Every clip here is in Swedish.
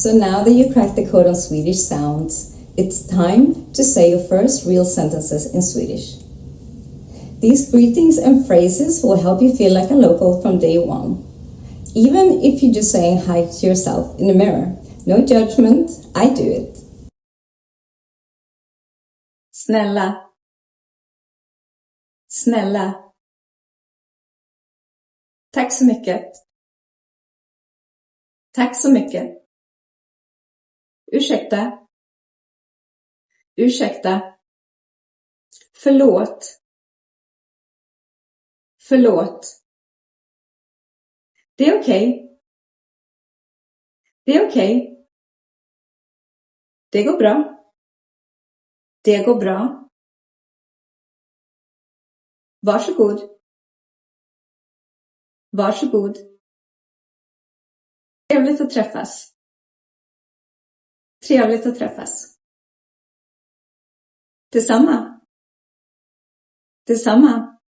So now that you cracked the code on Swedish sounds, it's time to say your first real sentences in Swedish. These greetings and phrases will help you feel like a local from day one. Even if you're just saying hi to yourself in the mirror. No judgment, I do it. Snälla. Snälla. Tack så mycket. Tack så mycket. Ursäkta. Ursäkta. Förlåt. Förlåt. Det är okej. Det är okej. Det går bra. Det går bra. Varsågod. Varsågod. Trevligt att träffas. Trevligt att träffas. Detsamma. Detsamma.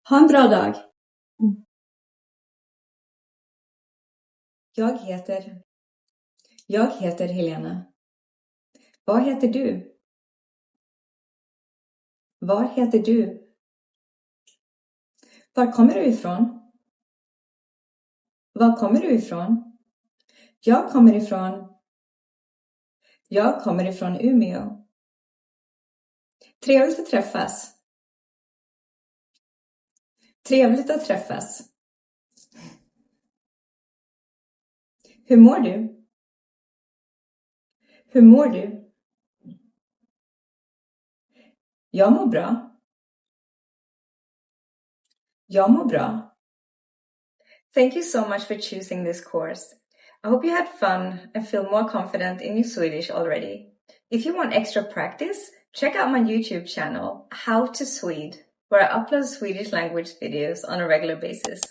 Ha en bra dag. Jag heter Helena. Vad heter du? Var heter du? Var kommer du ifrån? Var kommer du ifrån? Jag kommer ifrån Umeå. Trevligt att träffas. Trevligt att träffas. Hur mår du? Hur mår du? Jag mår bra. Jag mår bra. Thank you so much for choosing this course. I hope you had fun and feel more confident in your Swedish already. If you want extra practice, check out my YouTube channel, How to Swede, where I upload Swedish language videos on a regular basis.